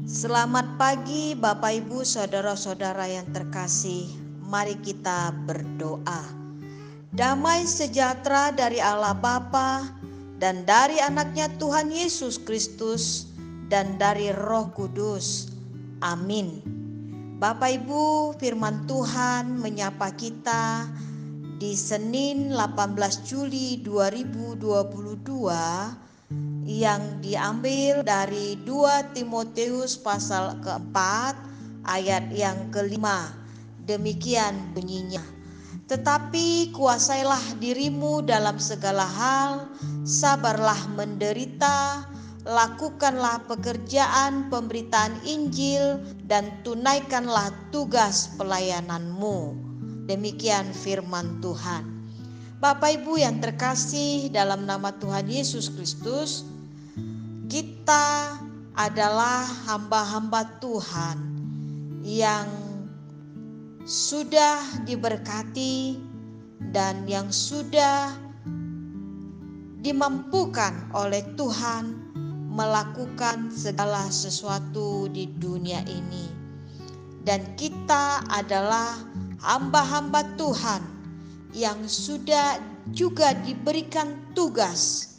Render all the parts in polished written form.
Selamat pagi Bapak Ibu saudara-saudara yang terkasih. Mari kita berdoa. Damai sejahtera dari Allah Bapa dan dari anaknya Tuhan Yesus Kristus dan dari Roh Kudus. Amin. Bapak Ibu, firman Tuhan menyapa kita di Senin 18 Juli 2022 yang diambil dari 2 Timotius pasal keempat ayat yang kelima. Demikian bunyinya. Tetapi kuasailah dirimu dalam segala hal, sabarlah menderita, lakukanlah pekerjaan pemberitaan Injil dan tunaikanlah tugas pelayananmu. Demikian firman Tuhan. Bapak Ibu yang terkasih dalam nama Tuhan Yesus Kristus, kita adalah hamba-hamba Tuhan yang sudah diberkati dan yang sudah dimampukan oleh Tuhan melakukan segala sesuatu di dunia ini. Dan kita adalah hamba-hamba Tuhan yang sudah juga diberikan tugas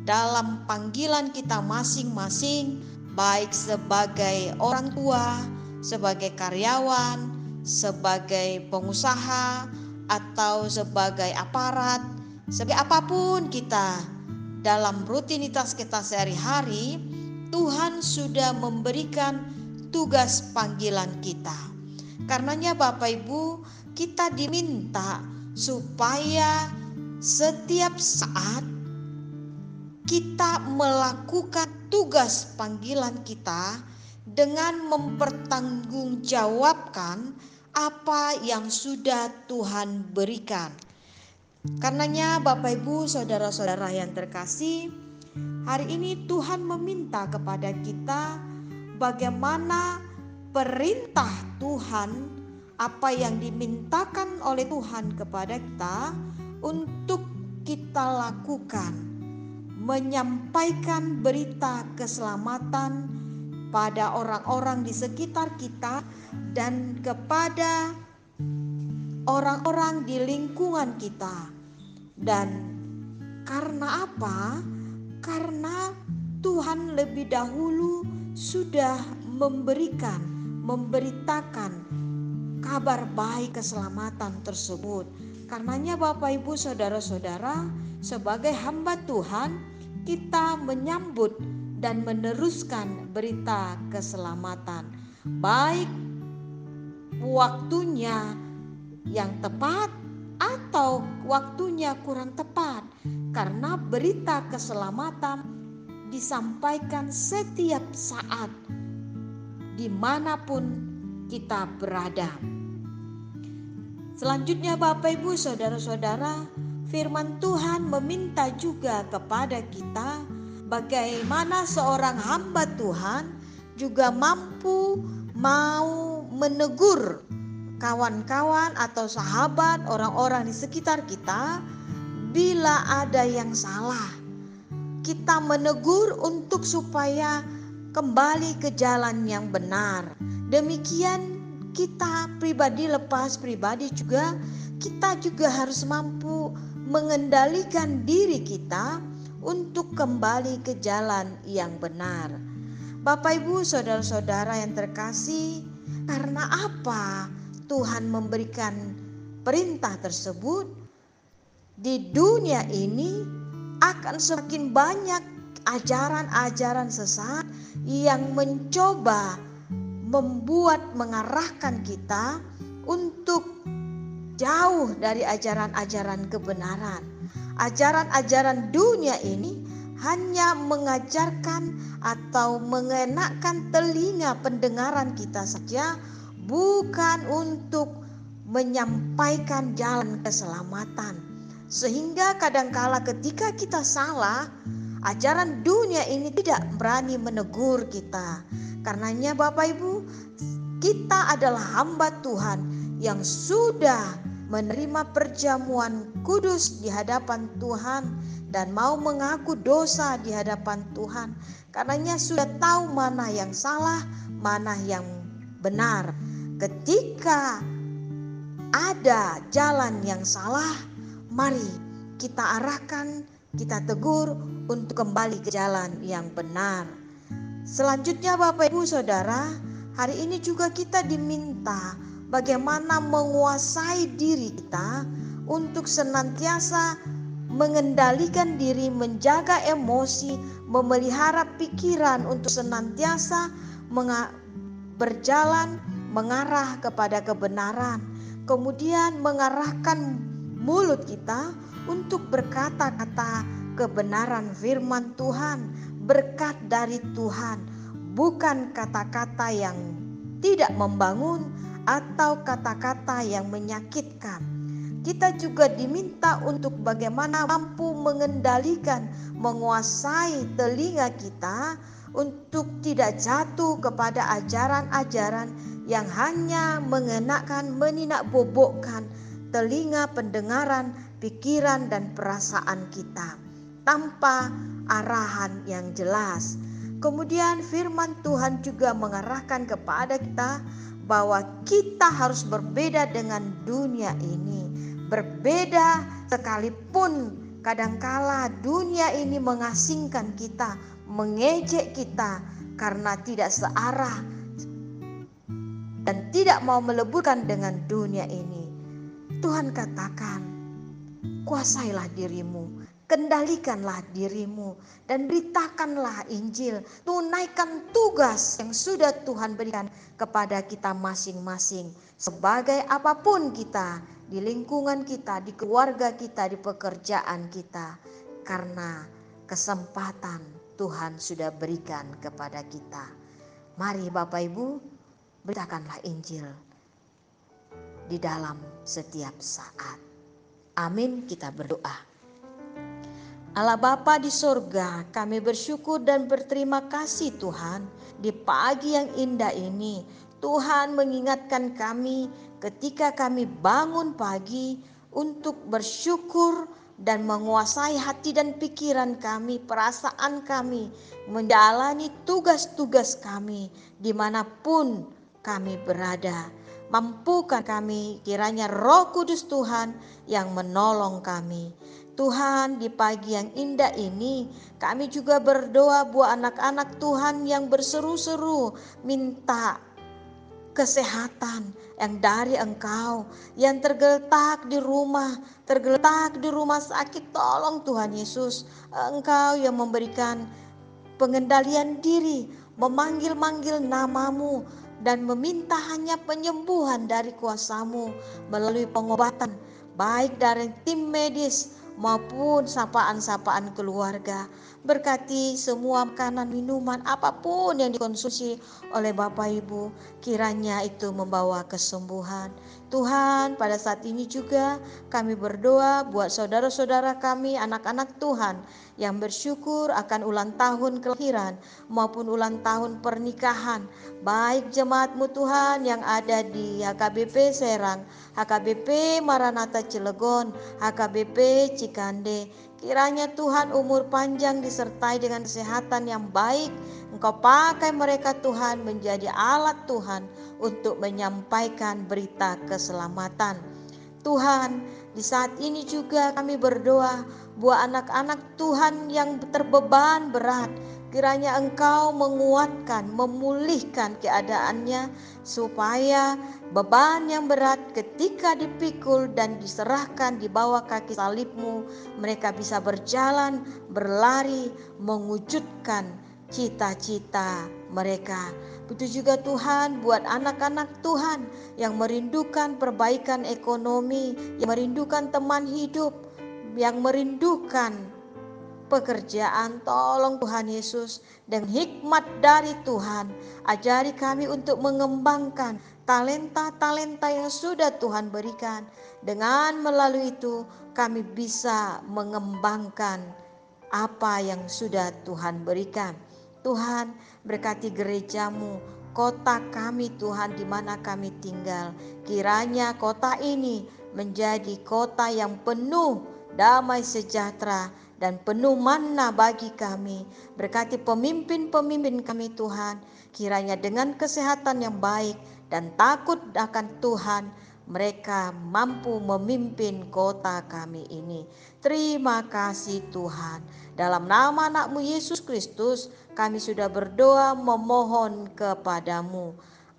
dalam panggilan kita masing-masing, baik sebagai orang tua, sebagai karyawan, sebagai pengusaha, atau sebagai aparat, sebagai apapun kita dalam rutinitas kita sehari-hari. Tuhan sudah memberikan tugas panggilan kita. Karenanya Bapak Ibu, kita diminta supaya setiap saat kita melakukan tugas panggilan kita dengan mempertanggungjawabkan apa yang sudah Tuhan berikan. Karenanya Bapak Ibu saudara-saudara yang terkasih, hari ini Tuhan meminta kepada kita bagaimana perintah Tuhan, apa yang dimintakan oleh Tuhan kepada kita untuk kita lakukan. Menyampaikan berita keselamatan pada orang-orang di sekitar kita dan kepada orang-orang di lingkungan kita. Dan karena apa? Karena Tuhan lebih dahulu sudah memberitakan kabar baik keselamatan tersebut. Karenanya Bapak Ibu saudara-saudara, sebagai hamba Tuhan, kita menyambut dan meneruskan berita keselamatan, baik waktunya yang tepat atau waktunya kurang tepat, karena berita keselamatan disampaikan setiap saat dimanapun kita berada. Selanjutnya Bapak Ibu saudara-saudara, firman Tuhan meminta juga kepada kita bagaimana seorang hamba Tuhan juga mampu mau menegur kawan-kawan atau sahabat, orang-orang di sekitar kita bila ada yang salah. Kita menegur untuk supaya kembali ke jalan yang benar. Demikian kita pribadi juga, kita juga harus mampu mengendalikan diri kita untuk kembali ke jalan yang benar. Bapak Ibu saudara-saudara yang terkasih, karena apa Tuhan memberikan perintah tersebut? Di dunia ini akan semakin banyak ajaran-ajaran sesat yang mencoba mengarahkan kita untuk jauh dari ajaran-ajaran kebenaran. Ajaran-ajaran dunia ini hanya mengajarkan atau mengenakkan telinga pendengaran kita saja, bukan untuk menyampaikan jalan keselamatan. Sehingga kadangkala ketika kita salah, ajaran dunia ini tidak berani menegur kita. Karenanya Bapak Ibu, kita adalah hamba Tuhan yang sudah menerima perjamuan kudus di hadapan Tuhan dan mau mengaku dosa di hadapan Tuhan. Karenanya sudah tahu mana yang salah, mana yang benar. Ketika ada jalan yang salah, mari kita arahkan, kita tegur untuk kembali ke jalan yang benar. Selanjutnya Bapak Ibu Saudara, hari ini juga kita diminta bagaimana menguasai diri kita untuk senantiasa mengendalikan diri, menjaga emosi, memelihara pikiran untuk senantiasa berjalan mengarah kepada kebenaran. Kemudian mengarahkan mulut kita untuk berkata-kata kebenaran firman Tuhan, berkat dari Tuhan, bukan kata-kata yang tidak membangun atau kata-kata yang menyakitkan. Kita juga diminta untuk bagaimana mampu mengendalikan, menguasai telinga kita untuk tidak jatuh kepada ajaran-ajaran yang hanya mengenakan, meninakbobokkan telinga pendengaran, pikiran dan perasaan kita tanpa arahan yang jelas. Kemudian firman Tuhan juga mengarahkan kepada kita bahwa kita harus berbeda dengan dunia ini. Berbeda sekalipun kadangkala dunia ini mengasingkan kita, mengejek kita karena tidak searah dan tidak mau meleburkan dengan dunia ini. Tuhan katakan, kuasailah dirimu, kendalikanlah dirimu, dan beritakanlah Injil. Tunaikan tugas yang sudah Tuhan berikan kepada kita masing-masing. Sebagai apapun kita, di lingkungan kita, di keluarga kita, di pekerjaan kita. Karena kesempatan Tuhan sudah berikan kepada kita. Mari Bapak Ibu, beritakanlah Injil di dalam setiap saat. Amin, kita berdoa. Allah Bapa di sorga, kami bersyukur dan berterima kasih Tuhan. Di pagi yang indah ini, Tuhan mengingatkan kami ketika kami bangun pagi untuk bersyukur dan menguasai hati dan pikiran kami, perasaan kami, menjalani tugas-tugas kami dimanapun kami berada. Mampukan kami, kiranya Roh Kudus Tuhan yang menolong kami. Tuhan, di pagi yang indah ini kami juga berdoa buat anak-anak Tuhan yang berseru-seru minta kesehatan yang dari Engkau, yang tergeletak di rumah sakit. Tolong Tuhan Yesus, Engkau yang memberikan pengendalian diri, memanggil-manggil namamu dan meminta hanya penyembuhan dari kuasa-Mu melalui pengobatan baik dari tim medis maupun sapaan-sapaan keluarga. Berkati semua makanan, minuman, apapun yang dikonsumsi oleh Bapak Ibu, kiranya itu membawa kesembuhan. Tuhan, pada saat ini juga kami berdoa buat saudara-saudara kami, anak-anak Tuhan yang bersyukur akan ulang tahun kelahiran maupun ulang tahun pernikahan. Baik jemaat-Mu Tuhan yang ada di HKBP Serang, HKBP Maranatha Cilegon, HKBP Cikande. Kiranya Tuhan umur panjang disertai dengan kesehatan yang baik. Engkau pakai mereka Tuhan menjadi alat Tuhan untuk menyampaikan berita keselamatan. Tuhan, di saat ini juga kami berdoa buat anak-anak Tuhan yang terbeban berat. Kiranya Engkau menguatkan, memulihkan keadaannya supaya beban yang berat ketika dipikul dan diserahkan di bawah kaki salib-Mu, mereka bisa berjalan, berlari, mewujudkan cita-cita mereka. Begitu juga Tuhan buat anak-anak Tuhan yang merindukan perbaikan ekonomi, yang merindukan teman hidup, yang merindukan pekerjaan. Tolong Tuhan Yesus, dengan hikmat dari Tuhan, ajari kami untuk mengembangkan talenta-talenta yang sudah Tuhan berikan. Dengan melalui itu kami bisa mengembangkan apa yang sudah Tuhan berikan. Tuhan, berkati gereja-Mu, kota kami Tuhan di mana kami tinggal. Kiranya kota ini menjadi kota yang penuh damai sejahtera dan penuh manna bagi kami. Berkati pemimpin-pemimpin kami Tuhan, kiranya dengan kesehatan yang baik dan takut akan Tuhan, mereka mampu memimpin kota kami ini. Terima kasih Tuhan. Dalam nama anak-Mu Yesus Kristus, kami sudah berdoa memohon kepadamu.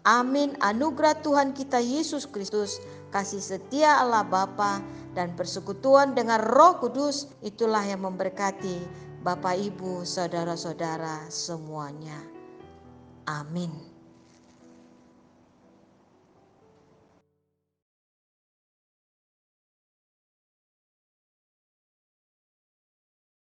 Amin. Anugerah Tuhan kita Yesus Kristus, kasih setia Allah Bapa, dan persekutuan dengan Roh Kudus, itulah yang memberkati Bapak, Ibu, saudara-saudara semuanya. Amin.